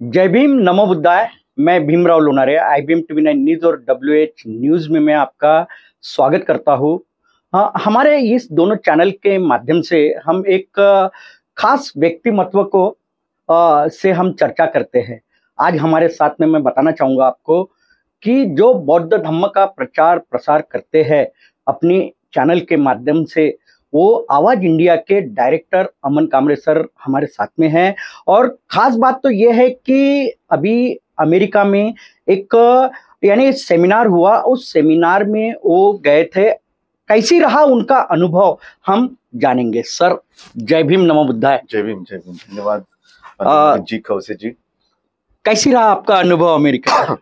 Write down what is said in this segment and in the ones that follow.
जय भीम, नमो बुद्धाय। मैं Bhimrao Lonare IBM TV9 news और WH न्यूज में मैं आपका स्वागत करता हूँ। हमारे इस दोनों चैनल के माध्यम से हम एक खास व्यक्तिमत्व को से हम चर्चा करते हैं। आज हमारे साथ में मैं बताना चाहूँगा आपको कि जो बौद्ध धम्म का प्रचार प्रसार करते हैं अपनी चैनल के माध्यम से, वो आवाज इंडिया के डायरेक्टर अमन कामरे सर हमारे साथ में हैं। और खास बात तो ये है कि अभी अमेरिका में एक यानी सेमिनार हुआ, उस सेमिनार में वो गए थे। कैसी रहा उनका अनुभव हम जानेंगे। सर, जय भीम, नमो बुद्धाय। जय भीम, धन्यवाद जी कौसे जी। कैसी रहा आपका अनुभव अमेरिका का?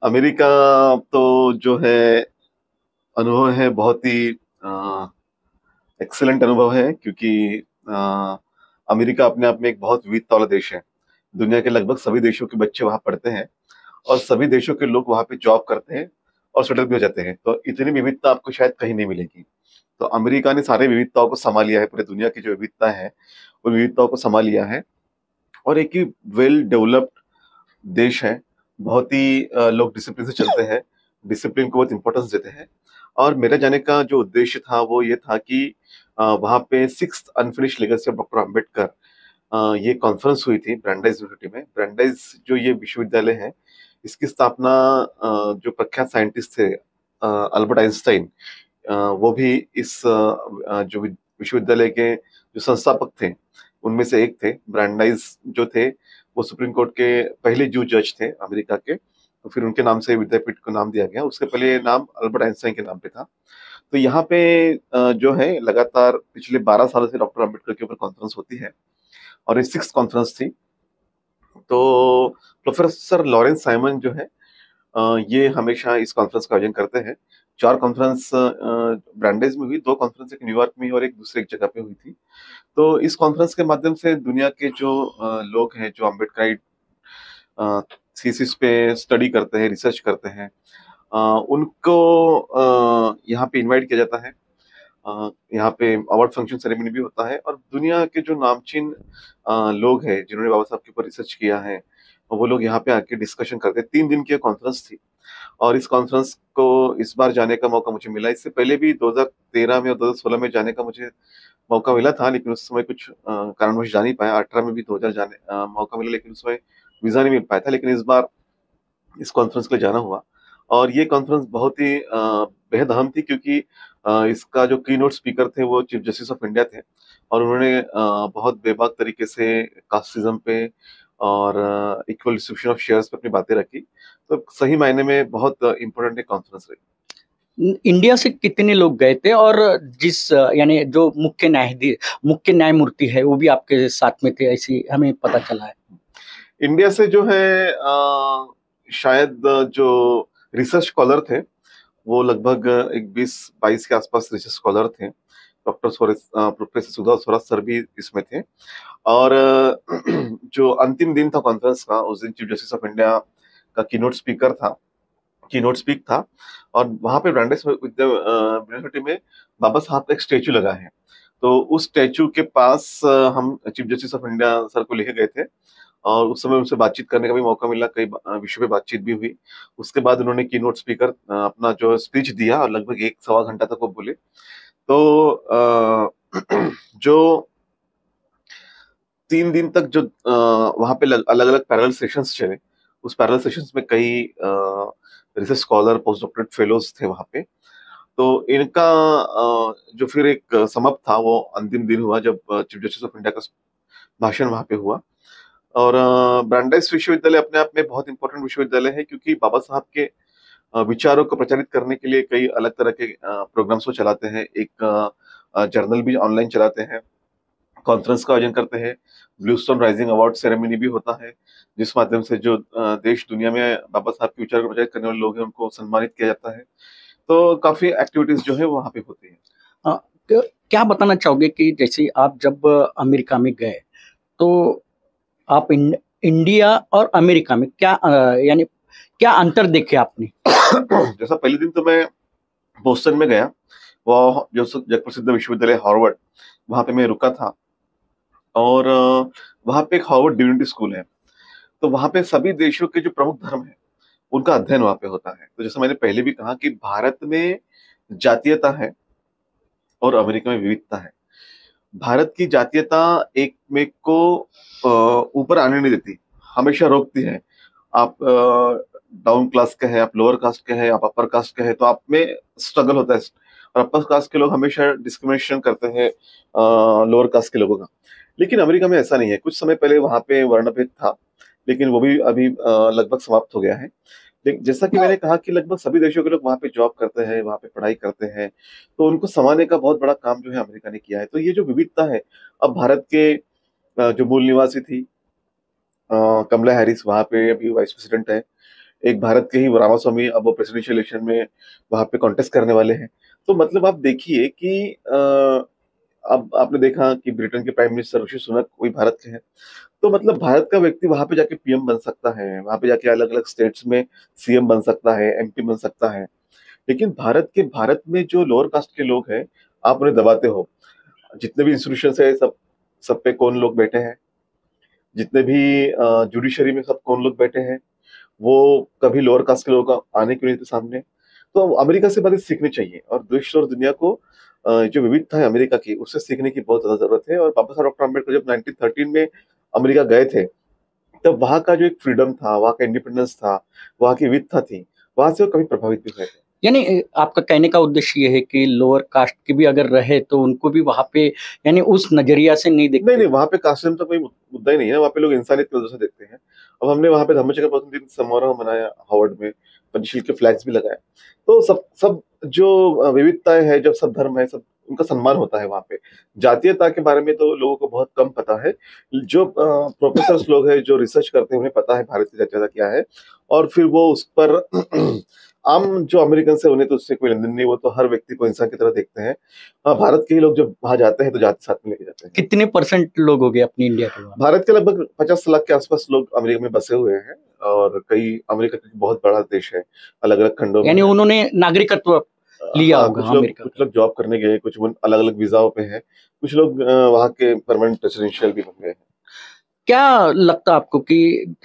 अमेरिका तो जो है अनुभव है, बहुत ही एक्सीलेंट अनुभव है, क्योंकि अमेरिका अपने आप में एक बहुत विविधता वाला देश है। दुनिया के लगभग सभी देशों के बच्चे वहां पढ़ते हैं और सभी देशों के लोग वहां पे जॉब करते हैं और सेटल भी हो जाते हैं। तो इतनी विविधता आपको शायद कहीं नहीं मिलेगी। तो अमेरिका ने सारे विविधताओं को संभाल लिया है, पूरी दुनिया की जो विविधता है उन विविधताओं को संभाल लिया है और एक ही वेल डेवलप्ड देश है। बहुत ही लोग डिसिप्लिन से चलते हैं, डिसिप्लिन को बहुत इंपॉर्टेंस देते हैं। और मेरे जाने का जो उद्देश्य था वो ये था कि वहाँ पे 6th unfinished legacy of doctor Ambedkar, ये कॉन्फ्रेंस हुई थी ब्रांडाइज यूनिवर्सिटी में। ब्रांडाइज जो ये विश्वविद्यालय है, इसकी स्थापना जो प्रख्यात साइंटिस्ट थे अल्बर्ट आइंस्टाइन, वो भी इस जो विश्वविद्यालय के जो संस्थापक थे उनमें से एक थे। ब्रांडाइज जो थे वो सुप्रीम कोर्ट के पहले जो जज थे अमेरिका के, तो फिर उनके नाम से विद्यापीठ को नाम दिया गया। उसके पहले नाम अल्बर्ट आइंस्टाइन के नाम पे था। तो यहाँ पे जो है लगातार पिछले 12 सालों से डॉक्टर अम्बेडकर के ऊपर कॉन्फ्रेंस होती है और ये 6th कॉन्फ्रेंस थी। तो प्रोफेसर लॉरेंस साइमन जो है ये हमेशा इस कॉन्फ्रेंस का आयोजन करते हैं। 4 कॉन्फ्रेंस ब्रांडेज में हुई, 2 कॉन्फ्रेंस एक न्यूयॉर्क में और एक दूसरे एक जगह पे हुई थी। तो इस कॉन्फ्रेंस के माध्यम से दुनिया के जो लोग हैं, जो अम्बेडकराइट थीसिस पे स्टडी करते हैं, रिसर्च करते हैं, उनको यहाँ पे इनवाइट किया जाता है। यहाँ पे अवार्ड फंक्शन सेरेमनी भी होता है और दुनिया के जो नामचीन लोग हैं जिन्होंने बाबा साहब के ऊपर रिसर्च किया है, वो लोग यहाँ पे आके डिस्कशन करते हैं। 3 दिन की कॉन्फ्रेंस थी और इस कॉन्फ्रेंस को इस बार जाने का मौका मुझे मिला। इससे पहले भी 2013 में और 2016 में जाने का मुझे मौका मिला था, लेकिन उस समय कुछ कारणवश जा नहीं पाया। 18 में भी 2000 जाने मौका मिला, लेकिन उसमें वीजा नहीं मिल पाया था। लेकिन इस बार इस कॉन्फ्रेंस के लिए जाना हुआ और ये कॉन्फ्रेंस बहुत ही बेहद अहम थी, क्योंकि इसका जो की नोट स्पीकर थे वो चीफ जस्टिस ऑफ इंडिया थे और उन्होंने बहुत बेबाक तरीके से कास्टिज्म पे और इक्वल डिस्ट्रीब्यूशन ऑफ शेयर्स पे अपनी बातें रखी। तो सही मायने में बहुत इम्पोर्टेंट एक कॉन्फ्रेंस रही। इंडिया से कितने लोग गए थे? और जिस यानी जो मुख्य न्यायमूर्ति है वो भी आपके साथ में थे, ऐसी हमें पता चला है। इंडिया से जो है शायद जो रिसर्च स्कॉलर थे वो लगभग एक 20-22 के आसपास रिसर्च स्कॉलर थे। डॉक्टर प्रोफेसर सुधा स्वराज सर भी इसमें थे। और जो अंतिम दिन था कॉन्फ्रेंस का, उस दिन चीफ जस्टिस ऑफ इंडिया का कीनोट स्पीक था और वहां पे ब्रांडेज यूनिवर्सिटी में बाबा साहब का एक स्टेचू लगा है। तो उस स्टेचू के पास हम chief justice of India sir को लेके गए थे और उस समय उनसे बातचीत करने का भी मौका मिला, कई विषयों पे बातचीत भी हुई। उसके बाद उन्होंने कीनोट स्पीकर अपना जो स्पीच दिया और लगभग 1 सवा घंटा तक वो बोले। तो जो 3 दिन तक जो वहां पे अलग अलग पैरेलल सेशंस चले, उस पैरेलल सेशंस में कई research scholar, post doctorate fellows थे वहां पे। तो इनका जो फिर एक समाप्त था वो अंतिम दिन हुआ जब चीफ जस्टिस ऑफ इंडिया का भाषण वहां पे हुआ। और ब्रांडाइज विश्वविद्यालय अपने आप में बहुत इंपॉर्टेंट विश्वविद्यालय है, क्योंकि बाबा साहब के विचारों को प्रचारित करने के लिए कई अलग तरह के प्रोग्राम्स को चलाते हैं। एक जर्नल भी ऑनलाइन चलाते हैं, कॉन्फ्रेंस का आयोजन करते हैं, ब्लूस्टोन राइजिंग अवार्ड सेरेमनी भी होता है, जिस माध्यम से जो देश दुनिया में बाबा साहब के विचार को प्रचारित करने वाले लोग हैं उनको सम्मानित किया जाता है। तो काफी एक्टिविटीज जो है वहां पे होती है। तो क्या बताना चाहोगे कि जैसे आप जब अमेरिका में गए तो आप इंडिया और अमेरिका में क्या यानी क्या अंतर देखे आपने? जैसा पहले दिन तो मैं बोस्टन में गया, वो जो जग प्रसिद्ध विश्वविद्यालय हार्वर्ड, वहां पे मैं रुका था और वहां पे एक हार्वर्ड डिविनिटी स्कूल है। तो वहां पे सभी देशों के जो प्रमुख धर्म है उनका अध्ययन वहां पे होता है। तो जैसे मैंने पहले भी कहा कि भारत में जातीयता है और अमेरिका में विविधता है। भारत की जातीयता एक में को ऊपर आने नहीं देती, हमेशा रोकती है। आप डाउन क्लास के हैं, आप लोअर कास्ट के हैं, आप अपर कास्ट के हैं, तो आप में स्ट्रगल होता है। और अपर कास्ट के लोग हमेशा डिस्क्रिमिनेशन करते हैं लोअर कास्ट के लोगों का। लेकिन अमेरिका में ऐसा नहीं है। कुछ समय पहले वहां पे वर्णभेद था, लेकिन वो भी अभी लगभग समाप्त हो गया है। लेकिन जैसा कि मैंने कहा कि लगभग सभी देशों के लोग वहां पे जॉब करते हैं, वहां पे पढ़ाई करते हैं, तो उनको समाने का बहुत बड़ा काम जो है अमेरिका ने किया है। तो ये जो विविधता है, अब भारत के जो मूल निवासी थी कमला हैरिस, वहां पे अभी वाइस प्रेसिडेंट है। एक भारत के ही रामास्वामी, अब वो प्रेसिडेंशियल इलेक्शन में वहां पे कॉन्टेस्ट करने वाले हैं। तो मतलब आप देखिए कि अब आपने देखा कि ब्रिटेन के प्राइम मिनिस्टर ऋषि सुनक कोई भारत के हैं। तो मतलब भारत का व्यक्ति वहां पे जाके पीएम बन सकता है, वहां पे जाके अलग अलग स्टेट्स में सीएम बन सकता है, एमपी बन सकता है। लेकिन भारत में जो लोअर कास्ट के लोग हैं, आप उन्हें दबाते हो। जितने भी इंस्टीट्यूशन है, सब पे कौन लोग बैठे हैं, जितने भी जुडिशरी में सब कौन लोग बैठे हैं, वो कभी लोअर कास्ट के लोगों का आने क्यों नहीं थे सामने। तो अमेरिका से बातें सीखनी चाहिए, और देश और दुनिया को जो विविधता है अमेरिका की, उससे सीखने की बहुत ज्यादा जरूरत है। और बाबा साहब डॉक्टर अम्बेडकर जब 1913 में अमेरिका गए थे, तब वहां का जो एक फ्रीडम था, वहां का इंडिपेंडेंस था, वहां की विविधता थी, वहां से वो कभी प्रभावित भी हुए थे। यानी आपका कहने का उद्देश्य ये है कि लोअर कास्ट के भी अगर रहे तो उनको भी वहां पे यानी उस नजरिया से नहीं देखते। नहीं, वहां पे कास्टिज्म तो कोई मुद्दा ही नहीं है। वहां पे लोग इंसानियत की नजर से देखते हैं। अब हमने वहां पे धम्मचक्र प्रवर्तन दिन समारोह मनाया हार्वर्ड में, पंचशील के फ्लैग्स भी लगाए। तो सब सब जो विविधताएं है, जो सब धर्म है, सब उनका सम्मान होता है वहां पे। जातीयता के बारे में तो लोगों को बहुत कम पता है। जो प्रोफेसर लोग हैं, जो रिसर्च करते हैं, उन्हें पता है भारत की जातीयता क्या है। और फिर वो उस पर आम जो अमेरिकन है, उन्हें तो उससे कोई लेन देन नहीं। वो तो हर व्यक्ति को इंसान की तरह देखते हैं। हाँ, भारत के ही लोग जब वहां जाते हैं तो जाति साथ में लेके जाते हैं। कितने % लोग हो गए अपनी इंडिया के वहां? भारत के लगभग 50 लाख के आसपास लोग अमेरिका में बसे हुए हैं। और कई, अमेरिका का बहुत बड़ा देश है, अलग अलग खंडों में यानी है। उन्होंने नागरिकत्व लिया हाँ, होगा अमेरिका कुछ का। लोग जॉब करने गए, कुछ अलग अलग वीजाओं पे हैं, कुछ लोग वहाँ के परमानेंट रेसिडेंशियल भी बन गए हैं। क्या लगता है आपको कि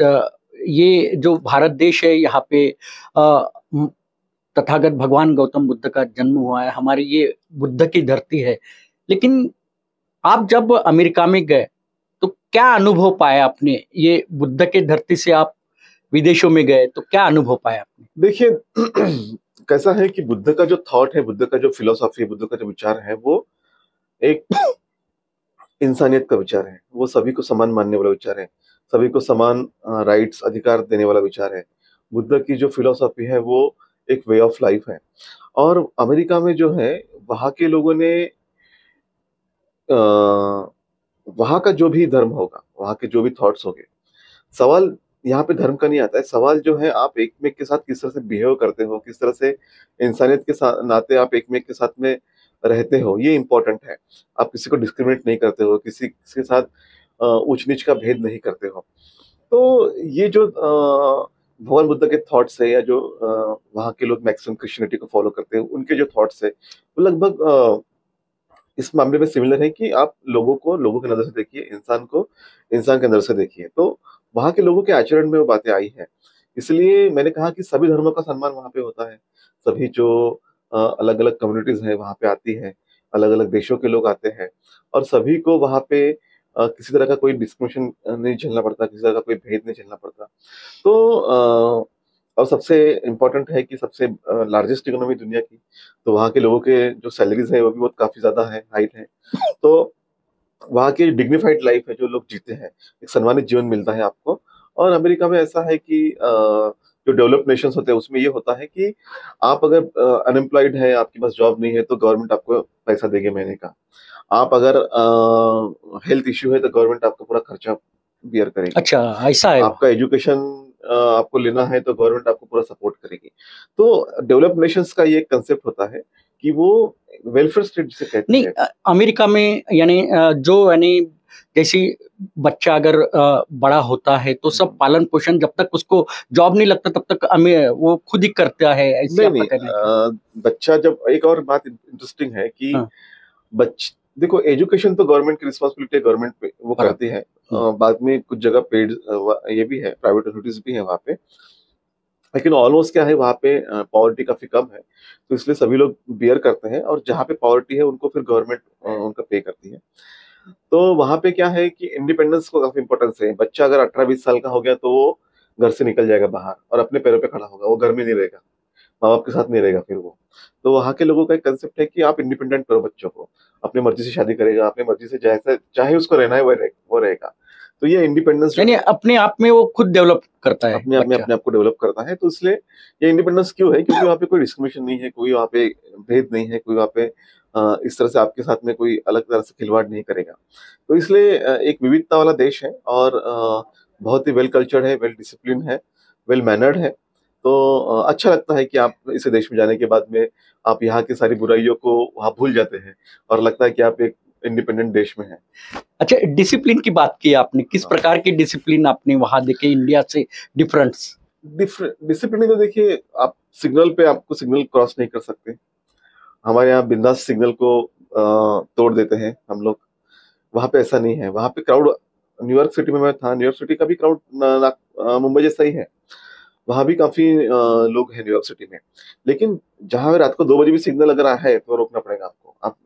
ये जो भारत देश है यहाँ पे तथागत भगवान गौतम बुद्ध का जन्म हुआ है, हमारी ये बुद्ध की धरती है, लेकिन आप जब अमेरिका में गए तो क्या अनुभव पाया आपने? ये बुद्ध के धरती से आप विदेशों में गए तो क्या अनुभव पाया आपने? देखिए कैसा है कि बुद्ध का जो थॉट है, बुद्ध का जो फिलोसॉफी है, बुद्ध का जो विचार है, वो एक इंसानियत का विचार है। वो सभी को समान मानने वाला विचार है, सभी को समान राइट्स, अधिकार देने वाला विचार है। बुद्ध की जो फिलोसॉफी है, वो एक वे ऑफ लाइफ है। और अमेरिका में जो है, वहाँ के लोगों ने वहाँ का जो भी धर्म होगा, वहाँ के जो भी थॉट्स होंगे, सवाल यहाँ पे धर्म का नहीं आता है। सवाल जो है, आप एक में के साथ किस तरह से बिहेव करते हो, किस तरह से इंसानियत के साथ नाते आप एक में के साथ में रहते हो, ये इंपॉर्टेंट है। आप किसी को डिस्क्रिमिनेट नहीं करते हो, किसी के साथ ऊंच नीच का भेद नहीं करते हो। तो ये जो भगवान बुद्ध के थॉट्स है, या जो वहाँ के लोग मैक्सिमम क्रिश्चियनिटी को फॉलो करते हैं, उनके जो थॉट्स है, वो लगभग इस मामले में सिमिलर है कि आप लोगों को लोगों की नजर से देखिए, इंसान को इंसान की नजर से देखिए। तो वहाँ के लोगों के आचरण में वो बातें आई है। इसलिए मैंने कहा कि सभी धर्मों का सम्मान वहाँ पे होता है। सभी जो अलग अलग कम्युनिटीज है वहाँ पे आती है, अलग अलग देशों के लोग आते हैं, और सभी को वहाँ पे किसी तरह का कोई डिस्क्रिमिनेशन नहीं झेलना पड़ता, किसी तरह का कोई भेद नहीं झेलना पड़ता। तो और सबसे इम्पोर्टेंट है कि सबसे लार्जेस्ट इकोनॉमी दुनिया की, तो वहाँ के लोगों के जो सैलरीज है वो भी बहुत काफी ज्यादा है, हाइट है। तो वहाँ की डिग्निफाइड लाइफ है जो लोग जीते हैं, एक सम्मानित जीवन मिलता है आपको। और अमेरिका में ऐसा है कि जो डेवलप्ड नेशंस होते हैं, उसमें ये होता है कि आप अगर अनएम्प्लॉयड है, आपके पास जॉब नहीं है, तो गवर्नमेंट आपको पैसा देगी महीने का। आप अगर हेल्थ इश्यू है, तो गवर्नमेंट आपका पूरा खर्चा बियर करेगी। अच्छा, ऐसा है। आपका एजुकेशन आपको लेना है, तो गवर्नमेंट आपको पूरा सपोर्ट करेगी। तो डेवलप्ड नेशंस का ये कंसेप्ट होता है कि वो वेलफेयर स्टेट जिसे कहते नहीं, हैं। अमेरिका में यानी जो यानी जैसी बच्चा अगर बड़ा होता है तो सब पालन पोषण, जब तक उसको जॉब नहीं लगता तब तक वो खुद ही करता है, ऐसे नहीं आपका नहीं, कहना है क्या? बच्चा जब, एक और बात इंटरेस्टिंग है कि हाँ। देखो, एजुकेशन तो गवर्नमेंट की रिस्पॉन्सिबिलिटी है, गवर्नमेंट पे वो करती है। बाद में कुछ जगह पेड ये भी है, प्राइवेट यूनिवर्सिटीज भी है वहाँ पे, लेकिन ऑलमोस्ट क्या है वहाँ पे पॉवर्टी काफी कम है, तो इसलिए सभी लोग बियर करते हैं, और जहाँ पे पॉवर्टी है उनको फिर गवर्नमेंट उनका पे करती है। तो वहाँ पे क्या है कि इंडिपेंडेंस को काफी इंपॉर्टेंस है। बच्चा अगर 18-20 साल का हो गया तो वो घर से निकल जाएगा बाहर और अपने पैरों पे खड़ा होगा, वो घर में नहीं रहेगा, माँ बाप के साथ नहीं रहेगा फिर वो। तो वहाँ के लोगों का एक कंसेप्ट है कि आप इंडिपेंडेंट करो बच्चों को, अपनी मर्जी से शादी करेगा, अपनी मर्जी से जैसे चाहे उसको रहना है वो रहेगा। तो ये इंडिपेंडेंस जो यानी है अपने आप में वो खुद डेवलप करता है अपने आप में बच्चा। अपने आप को डेवलप करता है। तो इसलिए ये इंडिपेंडेंस क्यों है, क्योंकि वहाँ पे कोई डिस्क्रिमिनेशन नहीं है, कोई वहाँ पे भेद नहीं है, कोई वहाँ पे इस तरह से आपके साथ में कोई अलग तरह से खिलवाड़ नहीं करेगा। तो इसलिए एक विविधता वाला देश है, और बहुत ही वेल कल्चर्ड है, वेल डिसिप्लिन है, वेल मैनर्ड है। तो अच्छा लगता है कि आप इस देश में जाने के बाद में आप यहाँ की सारी बुराइयों को वहाँ भूल जाते हैं, और लगता है कि आप एक इंडिपेंडेंट देश में हैं। अच्छा, डिसिप्लिन की बात की आपने, किस हाँ। प्रकार की डिसिप्लिन आपने वहां देखे इंडिया से डिफरेंस? डिसिप्लिन तो देखिए, आप सिग्नल पे आपको सिग्नल क्रॉस नहीं कर सकते। हमारे यहाँ बिंदास सिग्नल को तोड़ देते हैं हम लोग। वहाँ पे ऐसा नहीं है। वहाँ पे क्राउड, न्यूयॉर्क सिटी में मैं था, न्यूयॉर्क सिटी का भी क्राउड मुंबई जैसा ही है। वहाँ भी काफी लोग हैं न्यूयॉर्क सिटी में। लेकिन जहाँ रात को 2 बजे भी सिग्नल अगर है तो रोकना पड़ेगा आपको। आप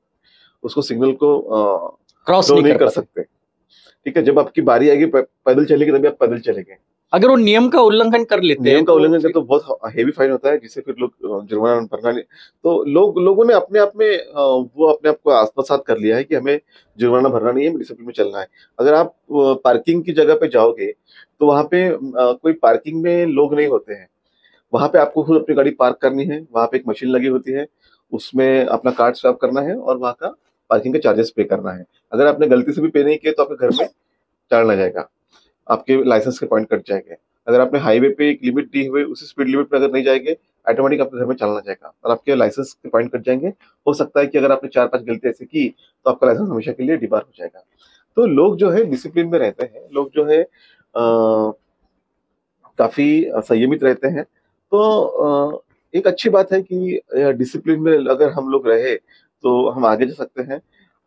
उसको सिग्नल को क्रॉस नहीं नहीं कर कर सकते। ठीक है, जब आपकी बारी आएगी पैदल चलेगी तभी आप पैदल चलेंगे। अगर वो नियम का उल्लंघन कर लेते नियम हैं का तो उल्लंघन फिर तो बहुत हेवी फाइन होता है, जिससे फिर लोग जुर्माना भरना नहीं। तो लोगों ने अपने आप में वो अपने आप को आत्मसात कर लिया है कि हमें जुर्माना भरना नहीं है, डिसिप्लिन में चलना है। अगर आप पार्किंग की जगह पे जाओगे तो वहां पे कोई पार्किंग में लोग नहीं होते हैं। वहां पे आपको खुद अपनी गाड़ी पार्क करनी है, वहां पे एक मशीन लगी होती है, उसमें अपना कार्ड स्वैप करना है और वहां का पार्किंग का चार्जेस पे करना है। अगर आपने गलती से भी पे नहीं किया तो आपके घर में चालान आ जाएगा, आपके लाइसेंस के पॉइंट कट जाएंगे। अगर आपने हाईवे पे एक लिमिट दी हुई, उसी स्पीड लिमिट पे अगर नहीं जाएंगे, ऑटोमेटिक आपके घर में चालान आ जाएगा और आपके लाइसेंस के पॉइंट कट जाएंगे। हो सकता है कि अगर आपने 4-5 गलती ऐसे की तो आपका लाइसेंस हमेशा के लिए डिबार हो जाएगा। तो लोग जो है डिसिप्लिन में रहते हैं, लोग जो है काफी संयमित रहते हैं। तो एक अच्छी बात है कि डिसिप्लिन में अगर हम लोग रहे तो हम आगे जा सकते हैं।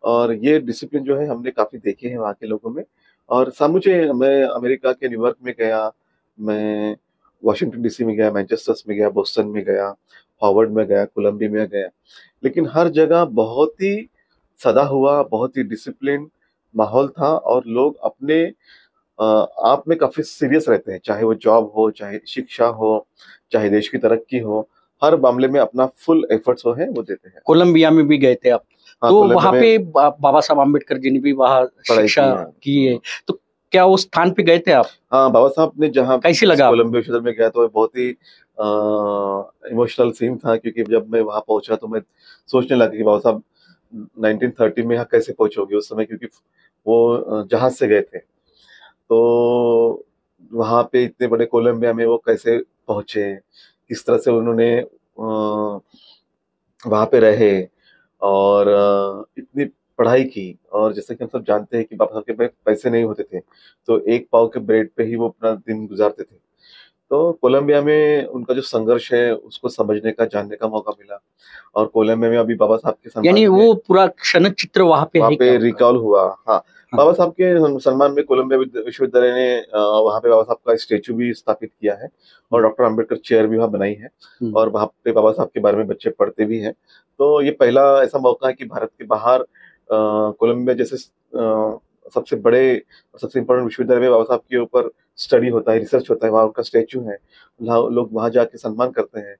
और ये डिसिप्लिन जो है हमने काफी देखे हैं वहाँ के लोगों में। और समुचे मैं अमेरिका के न्यूयॉर्क में गया, मैं वॉशिंगटन डीसी में गया, मैनचेस्टर में गया, बोस्टन में गया, हार्वर्ड में गया, कोलंबिया में गया। लेकिन हर जगह बहुत ही सदा हुआ, बहुत ही डिसिप्लिन माहौल था, और लोग अपने आप में काफी सीरियस रहते हैं, चाहे वो जॉब हो, चाहे शिक्षा हो, चाहे देश की तरक्की हो। हर मामले में अपना फुल एफर्ट्स वो है वो देते हैं। कोलंबिया में भी गए थे आप? हाँ, तो कोलंबिया वहां में पे बाबा साहब आम्बेडकर जी ने भी वहां पढ़ाई शिक्षा की है। की है, तो क्या उस स्थान पे गए थे आप? हाँ, बाबा साहब ने जहाँ कैसी लगा आपको? कोलंबिया विश्वविद्यालय में गया तो बहुत ही इमोशनल सीन था, क्योंकि जब मैं वहां पहुंचा तो मैं सोचने लगा कि बाबा साहब 1930 में यहाँ कैसे पहुंचे होंगे उस समय, क्योंकि वो जहाज से गए थे। तो वहां पे इतने बड़े कोलंबिया में वो कैसे पहुंचे, किस तरह से उन्होंने वहां पे रहे, और इतनी पढ़ाई की। और जैसे कि हम सब जानते हैं कि बाबा साहब के पास पैसे नहीं होते थे, तो एक पाव के ब्रेड पे ही वो अपना दिन गुजारते थे। तो कोलंबिया में उनका जो संघर्ष है उसको समझने का, जानने का मौका मिला। और कोलंबिया में अभी बाबा साहब के यानी सम्मान में वो पूरा क्षण चित्र वहां पे वहाँ है पे क्या उनका? रिकॉल हुआ। हाँ, हाँ। बाबा साहब के सम्मान में कोलंबिया विश्वविद्यालय ने वहाँ पे बाबा साहब का स्टेचू भी स्थापित किया है, और डॉक्टर अंबेडकर चेयर भी वहाँ बनाई है, और वहाँ पे बाबा साहब के बारे में बच्चे पढ़ते भी हैं। तो ये पहला ऐसा मौका है कि भारत के बाहर कोलंबिया जैसे सबसे बड़े और सबसे इम्पोर्टेंट विश्वविद्यालय में बाबा साहब के ऊपर स्टडी होता है, रिसर्च होता है, वहाँ उनका स्टेचू है, लोग वहाँ जाके सम्मान करते हैं,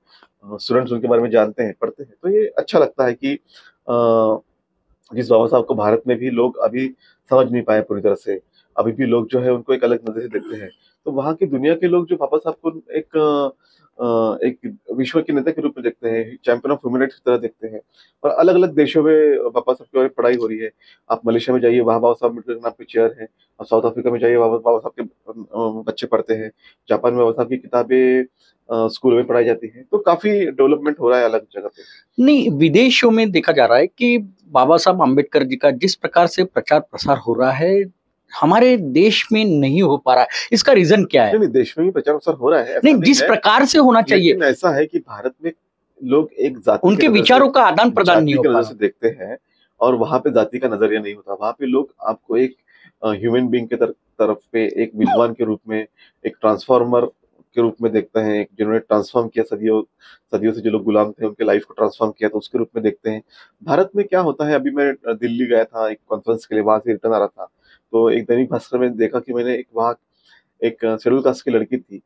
स्टूडेंट्स उनके बारे में जानते हैं, पढ़ते हैं। तो ये अच्छा लगता है कि जिस बाबा साहब को भारत में भी लोग अभी समझ नहीं पाए पूरी तरह से, अभी भी लोग जो है उनको एक अलग नजर से देखते हैं। तो वहाँ की दुनिया के लोग जो बाबा साहब को एक विश्व के नेता के रूप में देखते हैं, चैंपियन ऑफ ह्यूमैनिटी की तरह देखते हैं। और अलग अलग देशों में बाबा साहब के बारे में पढ़ाई हो रही है। आप मलेशिया में जाइए, वहाँ बाबा साहब अम्बेडकर के नाम पे चेयर है। आप साउथ अफ्रीका में जाइए, बाबा बाबा साहब के बच्चे पढ़ते हैं। जापान में बाबा साहब की किताबें स्कूलों में पढ़ाई जाती है। तो काफी डेवलपमेंट हो रहा है अलग जगह पे। नहीं, विदेशों में देखा जा रहा है कि बाबा साहब आम्बेडकर जी का जिस प्रकार से प्रचार प्रसार हो रहा है, हमारे देश में नहीं हो पा रहा है। इसका रीजन क्या है? नहीं, देश में भी प्रचार प्रसार हो रहा है, ऐसा नहीं, नहीं जिस है। प्रकार से होना चाहिए, लेकिन ऐसा है कि भारत में लोग एक जाति उनके के नजर विचारों से का आदान प्रदान नहीं जाति हो की पा नजर रहा। से देखते हैं, और वहां पे जाति का नजरिया नहीं होता। वहां पे लोग आपको एक ह्यूमन बीइंग के तरफ पे, एक विद्वान के रूप में, एक ट्रांसफॉर्मर के रूप में देखते हैं, जिन्होंने ट्रांसफॉर्म किया सदियों सदियों से जो लोग गुलाम थे उनके लाइफ को ट्रांसफॉर्म किया, तो उसके रूप में देखते हैं। भारत में क्या होता है, अभी मैं दिल्ली गया था एक कॉन्फ्रेंस के लिए, वहां से रिटर्न आ रहा था, तो एक दैनिक भास्कर में देखा कि मैंने एक वहाँ एक शेड्यूल कास्ट की लड़की थी,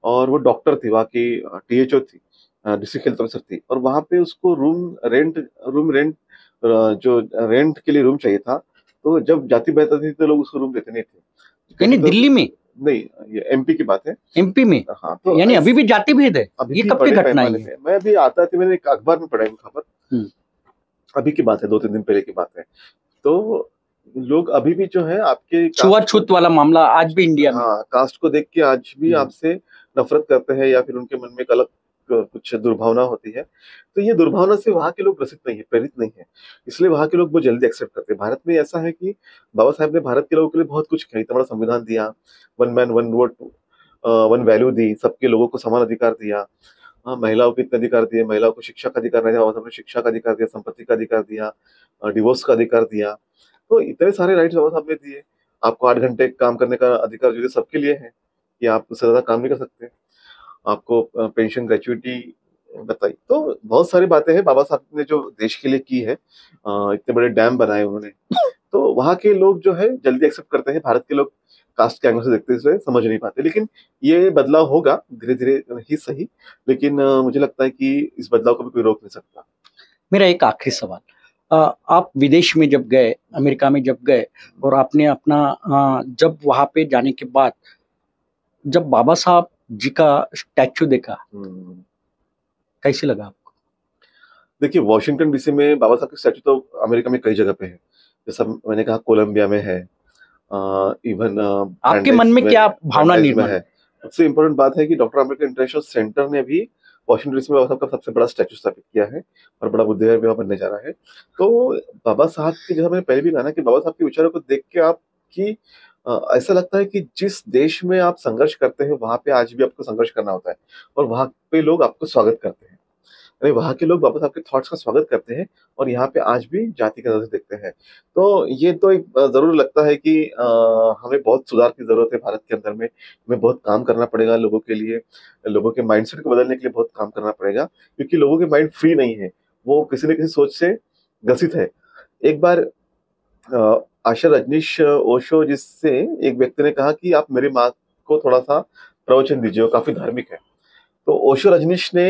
और वो डॉक्टर थी, वहाँ की टीएचओ थी, डिस्ट्रिक्ट हेल्थ ऑफिसर थी, और वहाँ पे उसको रूम रेंट जो रेंट के लिए रूम चाहिए था, तो जब जाति बहता थी तो लोग उसको रूम देते नहीं थे। यानी तो दिल्ली में? नहीं, ये एमपी की बात है। एमपी में? हाँ, तो यानी अभी भी जाति भेद है? अभी ये भी कब की बड़े घटना पैमाने है? पे, मैं अभी आता थी, मैंने एक अखबार में पढ़ा है खबर, अभी की बात है, 2-3 दिन पहले की बात है। तो लोग अभी भी जो है आपके छुआछूत वाला मामला आज भी इंडिया में? हाँ, कास्ट को देख के आज भी आपसे नफरत करते हैं, या फिर उनके मन में एक अलग कुछ दुर्भावना होती है। तो ये दुर्भावना से वहां के लोग ग्रसित नहीं है, प्रेरित नहीं है, इसलिए वहां के लोग बहुत जल्दी एक्सेप्ट करते हैं। भारत में ऐसा है कि बाबा साहब ने भारत के लोगों के लिए बहुत कुछ किया, इतना बड़ा संविधान दिया, one man one vote one value दी, सबके लोगों को समान अधिकार दिया। हाँ, महिलाओं को इतने अधिकार दिए, महिलाओं को शिक्षा का अधिकार नहीं दिया, बाबा साहब ने शिक्षा का अधिकार दिया, संपत्ति का अधिकार दिया, डिवोर्स का अधिकार दिया। तो इतने सारे राइट्स बाबा साहब ने दिए। आपको 8 घंटे काम करने का अधिकार जो है सबके लिए है, कि आप उससे ज्यादा काम नहीं कर सकते। आपको पेंशन ग्रेचुइटी बताई, तो बहुत सारी बातें हैं बाबा साहब ने जो देश के लिए की है। इतने बड़े डैम बनाए उन्होंने, तो वहाँ के लोग जो है जल्दी एक्सेप्ट करते हैं। भारत के लोग कास्ट के एंगल से देखते हुए समझ नहीं पाते, लेकिन ये बदलाव होगा धीरे धीरे ही सही, लेकिन मुझे लगता है कि इस बदलाव को भी कोई रोक नहीं सकता। मेरा एक आखिरी सवाल, आप विदेश में जब गए, अमेरिका में जब गए, और आपने अपना जब वहां पे जाने के बाद जब बाबा साहब जी का स्टैचू देखा, कैसे लगा आपको? देखिए, वॉशिंगटन डीसी में बाबा साहब के स्टैचू तो अमेरिका में कई जगह पे है, जैसा मैंने कहा कोलंबिया में है, इवन आपके मन में क्या भावना निर्माण है। सबसे इम्पोर्टेंट बात है कि डॉक्टर अम्बेडकर इंटरनेशनल सेंटर ने भी वॉशिंगटन डीसी में बाबा साहब का सबसे बड़ा स्टैचू स्थापित किया है, और बड़ा बुद्ध विहार भी वहाँ बनने जा रहा है। तो बाबा साहब के, जैसा मैंने पहले भी कहा ना, कि बाबा साहब के विचारों को देख के आपकी ऐसा लगता है कि जिस देश में आप संघर्ष करते हैं वहां पे आज भी आपको संघर्ष करना होता है, और वहां पे लोग आपको स्वागत करते हैं। अरे, वहाँ के लोग बाबा साहब के थॉट्स का स्वागत करते हैं, और यहाँ पे आज भी जाति की नजर से देखते हैं। तो ये तो एक जरूर लगता है कि हमें बहुत सुधार की जरूरत है भारत के अंदर में। हमें बहुत काम करना पड़ेगा लोगों के लिए, लोगों के माइंडसेट को बदलने के लिए बहुत काम करना पड़ेगा, क्योंकि लोगों के माइंड फ्री नहीं है, वो किसी न किसी सोच से ग्रसित है। एक बार आशा रजनीश ओशो जिससे एक व्यक्ति ने कहा कि आप मेरी माँ को थोड़ा सा प्रवचन दीजिए, वो काफी धार्मिक है। तो ओशो रजनीश ने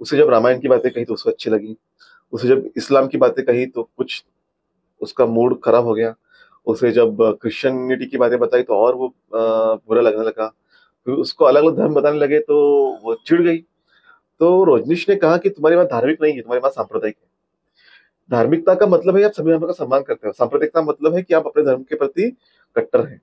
उसे जब रामायण की बातें कही तो उसको अच्छी लगी, उसे जब इस्लाम की बातें कही तो कुछ उसका मूड खराब हो गया, उसे जब क्रिश्चियनिटी की बातें बताई तो और वो बुरा लगने लगा, फिर उसको अलग अलग धर्म बताने लगे तो वो चिढ़ गई। तो रजनीश ने कहा कि तुम्हारी बात धार्मिक नहीं है, तुम्हारी बात सांप्रदायिक है। धार्मिकता का मतलब है आप सभी धर्मों का सम्मान करते हो, सांप्रदायिकता मतलब है कि आप अपने धर्म के प्रति कट्टर हैं।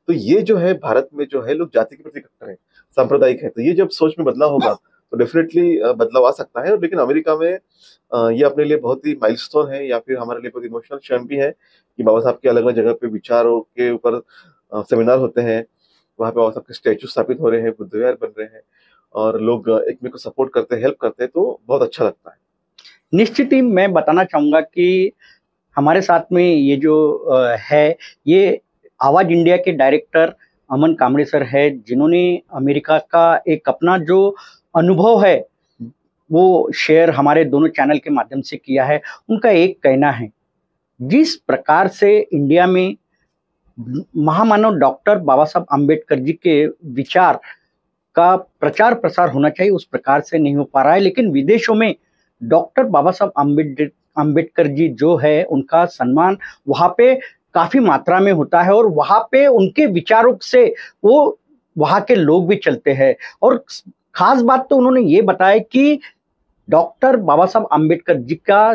तो ये जो है भारत में जो है लोग जाति के प्रति कट्टर है, सांप्रदायिक है। तो ये जब सोच में बदलाव होगा तो डेफिनेटली बदलाव आ सकता है। लेकिन अमेरिका में ये अपने लिए बहुत ही माइलस्टोन है, या फिर हमारे लिए बहुत इमोशनल क्षण भी है कि बाबा साहब के अलग अलग जगह पे विचारों के ऊपर सेमिनार होते हैं, वहाँ पे बाबा साहब के स्टैचू स्थापित हो रहे हैं, बुद्ध विहार बन रहे हैं, और लोग एक में को सपोर्ट करते हैं, हेल्प करते हैं, तो बहुत अच्छा लगता है। निश्चित ही मैं बताना चाहूंगा कि हमारे साथ में ये जो है, ये आवाज इंडिया के डायरेक्टर अमन कामड़े सर है, जिन्होंने अमेरिका का एक अपना जो अनुभव है वो शेयर हमारे दोनों चैनल के माध्यम से किया है। उनका एक कहना है, जिस प्रकार से इंडिया में महामानव डॉक्टर बाबा साहब आम्बेडकर जी के विचार का प्रचार प्रसार होना चाहिए, उस प्रकार से नहीं हो पा रहा है। लेकिन विदेशों में डॉक्टर बाबा साहब आम्बेडकर जी जो है, उनका सम्मान वहाँ पे काफी मात्रा में होता है, और वहाँ पे उनके विचारों से वो वहाँ के लोग भी चलते हैं। और खास बात तो उन्होंने ये बताया कि डॉक्टर बाबा साहब आम्बेडकर जी का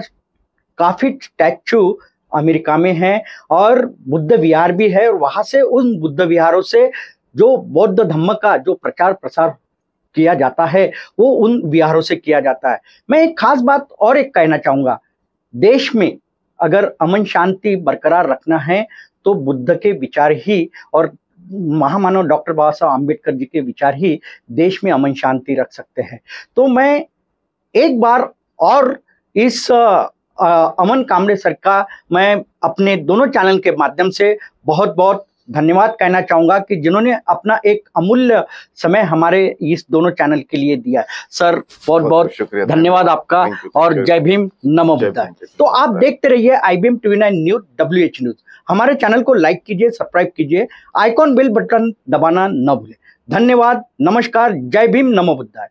काफी स्टैचू अमेरिका में है, और बुद्ध विहार भी है, और वहां से उन बुद्ध विहारों से जो बौद्ध धम्म का जो प्रचार प्रसार किया जाता है वो उन विहारों से किया जाता है। मैं एक खास बात और एक कहना चाहूंगा, देश में अगर अमन शांति बरकरार रखना है तो बुद्ध के विचार ही और महामानव डॉक्टर बाबा साहब आम्बेडकर जी के विचार ही देश में अमन शांति रख सकते हैं। तो मैं एक बार और इस अमन कामरे सर का मैं अपने दोनों चैनल के माध्यम से बहुत बहुत धन्यवाद कहना चाहूँगा कि जिन्होंने अपना एक अमूल्य समय हमारे इस दोनों चैनल के लिए दिया। सर बहुत बहुत शुक्रिया, धन्यवाद आपका और जय भीम, नमो बुद्धाय। तो आप देखते रहिए IBM TV 9 news WH news. हमारे चैनल को लाइक कीजिए, सब्सक्राइब कीजिए, आइकॉन बेल बटन दबाना न भूलें। धन्यवाद, नमस्कार, जय भीम, नमो बुद्धाय।